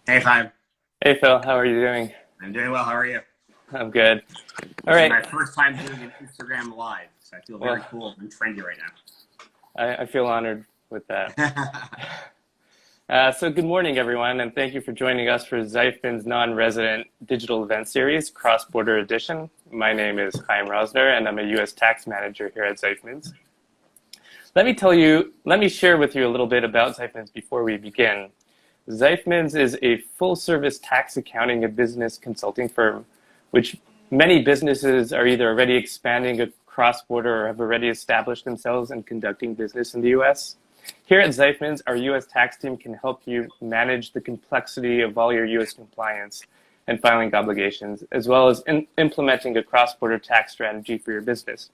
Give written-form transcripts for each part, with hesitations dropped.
Hey, Chaim. Hey Phil, how are you doing? I'm doing well. How are you? I'm good. All This is right. my first time doing an Instagram live, so I feel very Well, cool and trendy right I feel honored with that. now. So good morning, everyone, and thank you for joining us for Zeifmans non-resident digital event series, Cross-Border Edition. My name is Chaim Rosner, and I'm a U.S. tax manager here at Zeifmans. Let me share with you a little bit about Zeifmans before we begin. Zeifmans is a full-service tax accounting and business consulting firm, which many businesses are either already expanding across border or have already established themselves in conducting business in the U.S. Here at Zeifmans, our U.S. tax team can help you manage the complexity of all your U.S. compliance and filing obligations, as well as implementing a cross-border tax strategy for your business.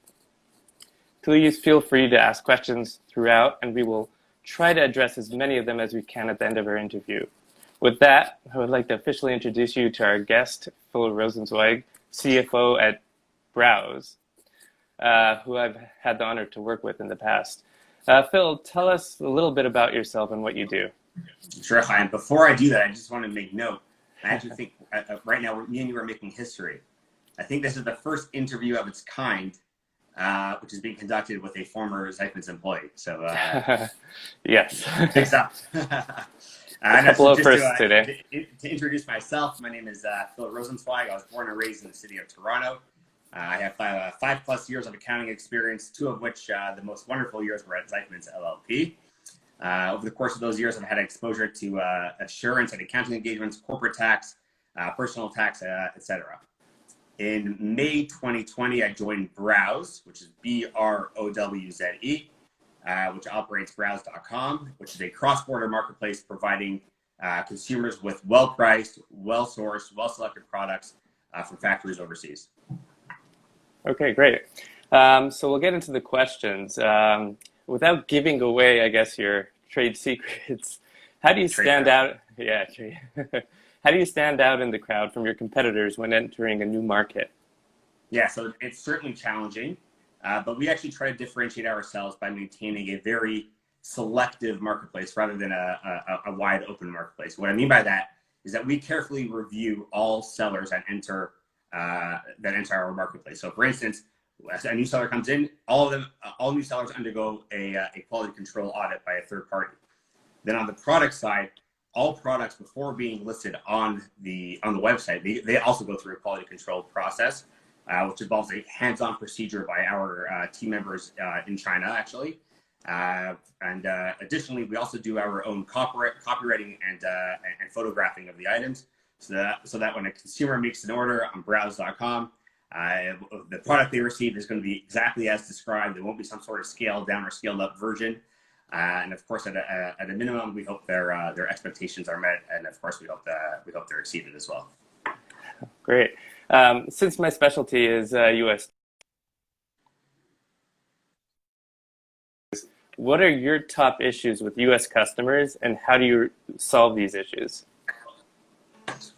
Please feel free to ask questions throughout, and we will try to address as many of them as we can at the end of our interview. With that, I would like to officially introduce you to our guest, Phil Rosenzweig, CFO at Browze, who I've had the honor to work with in the past. Phil, tell us a little bit about yourself and what you do. Sure, Chaim. Before I do that, I just want to make note. I actually think right now, me and you are making history. I think this is the first interview of its kind, which is being conducted with a former Zeifmans employee. So, Yes. thanks up. A couple of firsts today. To introduce myself, my name is Phil Rosenzweig. I was born and raised in the city of Toronto. I have 5+ years of accounting experience, 2 of which the most wonderful years were at Zeifmans LLP. Over the course of those years, I've had exposure to assurance and accounting engagements, corporate tax, personal tax, etc. In May 2020, I joined Browze, which is BROWZE, which operates Browze.com, which is a cross-border marketplace providing consumers with well-priced, well-sourced, well-selected products from factories overseas. Okay, great. So we'll get into the questions. Without giving away, I guess, your trade secrets, how do you stand out? Yeah, how do you stand out in the crowd from your competitors when entering a new market? Yeah, so it's certainly challenging, but we actually try to differentiate ourselves by maintaining a very selective marketplace rather than a wide open marketplace. What I mean by that is that we carefully review all sellers that enter our marketplace. So, for instance, as a new seller comes in, all new sellers undergo a quality control audit by a third party. Then on the product side, all products before being listed on the website, they also go through a quality control process, which involves a hands-on procedure by our team members in China, actually. And additionally, we also do our own copywriting and photographing of the items, so that when a consumer makes an order on Browze.com, the product they receive is going to be exactly as described. There won't be some sort of scaled down or scaled up version. And of course, at a minimum, we hope their expectations are met, and of course, we hope they're exceeded as well. Great. Since my specialty is U.S., what are your top issues with U.S. customers, and how do you solve these issues?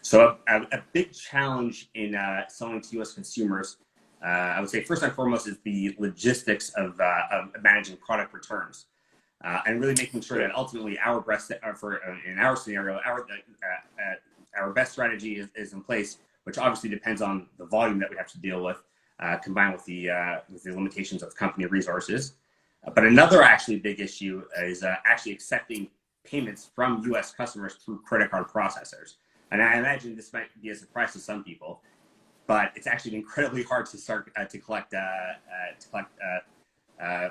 So a big challenge in selling to U.S. consumers, I would say first and foremost, is the logistics of managing product returns, and really making sure that ultimately in our scenario, our best strategy is in place, which obviously depends on the volume that we have to deal with, combined with the limitations of company resources. But another actually big issue is actually accepting payments from U.S. customers through credit card processors. And I imagine this might be a surprise to some people, but it's actually incredibly hard to start to collect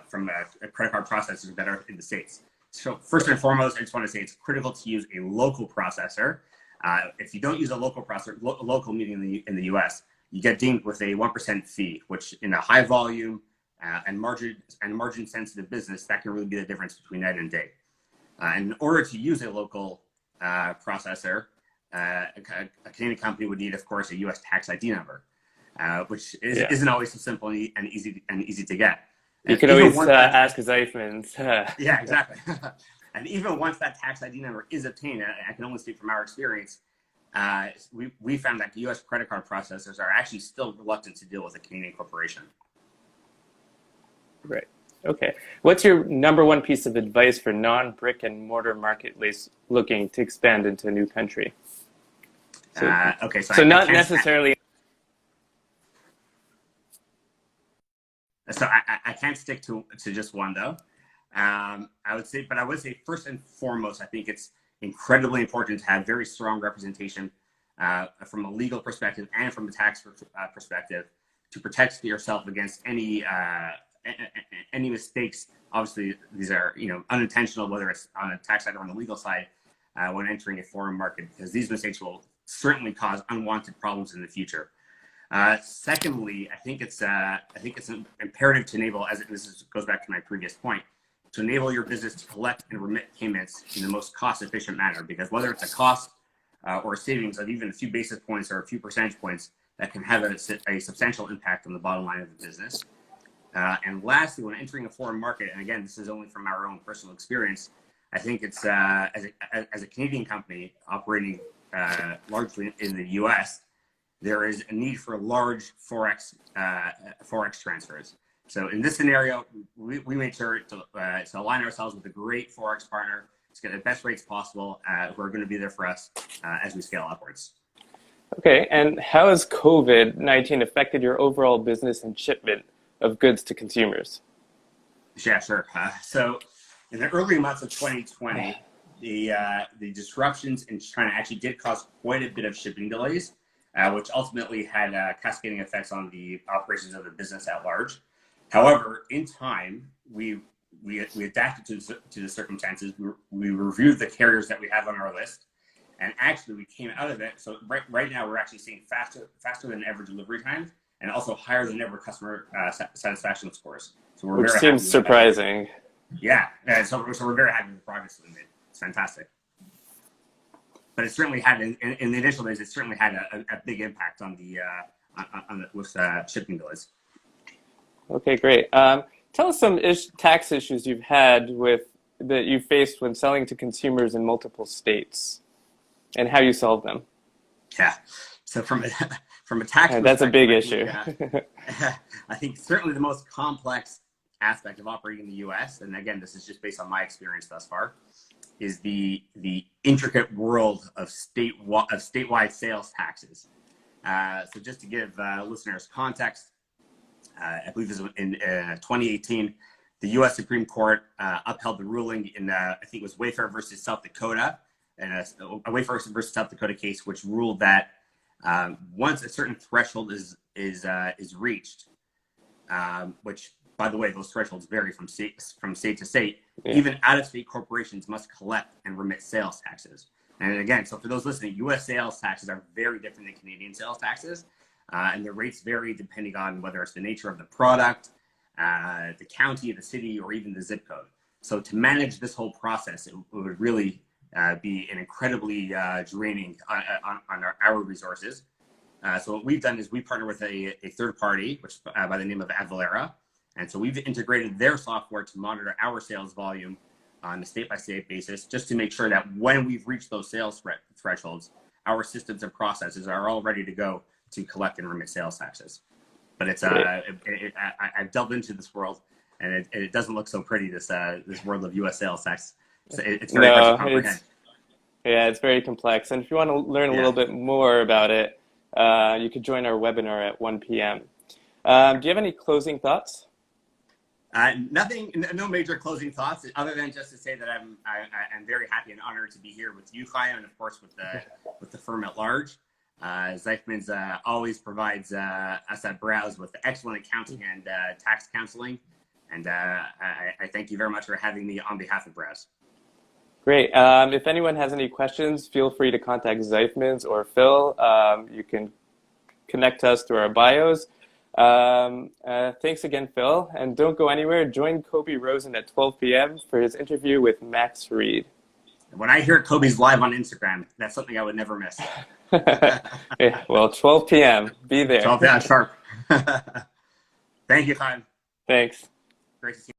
from credit card processors that are in the States. So first and foremost, I just want to say it's critical to use a local processor. If you don't use a local processor, local meaning in the U.S., you get dinged with a 1% fee, which in a high volume and margin sensitive business, that can really be the difference between night and day. And in order to use a local processor, a Canadian company would need, of course, a U.S. tax ID number, which isn't always so simple and easy to get. You can always ask Zeifmans. Yeah, exactly. And even once that tax ID number is obtained, I can only speak from our experience, we found that U.S. credit card processors are actually still reluctant to deal with a Canadian corporation. Right. Okay. What's your number one piece of advice for non-brick and mortar marketplace looking to expand into a new country? Okay, so not necessarily. So I can't stick to just one though. I would say first and foremost, I think it's incredibly important to have very strong representation from a legal perspective and from a tax perspective to protect yourself against any mistakes. Obviously, these are unintentional, whether it's on a tax side or on the legal side, when entering a foreign market, because these mistakes will certainly cause unwanted problems in the future. Secondly, I think it's imperative to enable, goes back to my previous point, to enable your business to collect and remit payments in the most cost-efficient manner. Because whether it's a cost or a savings of even a few basis points or a few percentage points, that can have a substantial impact on the bottom line of the business. And lastly, when entering a foreign market, and again, this is only from our own personal experience, I think it's as a Canadian company operating largely in the U.S., there is a need for large forex transfers. So in this scenario, we made sure to align ourselves with a great forex partner to get the best rates possible, who are going to be there for us as we scale upwards. Okay, and how has COVID-19 affected your overall business and shipment of goods to consumers? Yeah, sure. So in the early months of 2020, the disruptions in China actually did cause quite a bit of shipping delays, which ultimately had cascading effects on the operations of the business at large. However, in time, we adapted to the circumstances. We reviewed the carriers that we have on our list, and actually we came out of it. So right now we're actually seeing faster than ever delivery times, and also higher than ever customer satisfaction scores. So which seems surprising. Yeah, so we're very happy with the progress we made. It's fantastic. But it certainly had, in the initial days, it certainly had a big impact on with shipping delays. Okay, great. Tell us some tax issues you've had that you faced when selling to consumers in multiple states, and how you solved them. Yeah. So from a tax perspective, that's a big issue. I think certainly the most complex aspect of operating in the U.S., and again, this is just based on my experience thus far, is the intricate world of statewide sales taxes. So just to give listeners context, I believe this was in 2018, the U.S. Supreme Court upheld the ruling in I think it was Wayfair versus South Dakota, and a Wayfair versus South Dakota case, which ruled that once a certain threshold is reached, which, by the way, those thresholds vary from state to state. Yeah. Even out-of-state corporations must collect and remit sales taxes. And again, so for those listening, U.S. sales taxes are very different than Canadian sales taxes, and the rates vary depending on whether it's the nature of the product, the county, the city, or even the zip code. So to manage this whole process, it would really be an incredibly draining on our resources. So what we've done is we partner with a third party, which by the name of Avalara. And so we've integrated their software to monitor our sales volume on a state-by-state basis, just to make sure that when we've reached those sales thresholds, our systems and processes are all ready to go to collect and remit sales taxes. But it's I've delved into this world, and it doesn't look so pretty, this world of U.S. sales tax. So it's very hard to comprehend. It's very complex. And if you want to learn a little bit more about it, you could join our webinar at 1 p.m. Do you have any closing thoughts? Nothing, no major closing thoughts, other than just to say that I'm very happy and honored to be here with you, Chaim, and of course with the firm at large. Zeifmans always provides us at Browze with excellent accounting and tax counseling, and I thank you very much for having me on behalf of Browze. Great. If anyone has any questions, feel free to contact Zeifmans or Phil. You can connect to us through our bios. Thanks again, Phil. And don't go anywhere. Join Kobe Rosen at 12 p.m. for his interview with Max Reed. When I hear Kobe's live on Instagram, that's something I would never miss. Yeah, well, 12 p.m. Be there. 12 p.m. sharp. Thank you, Chaim. Thanks. Great to see you.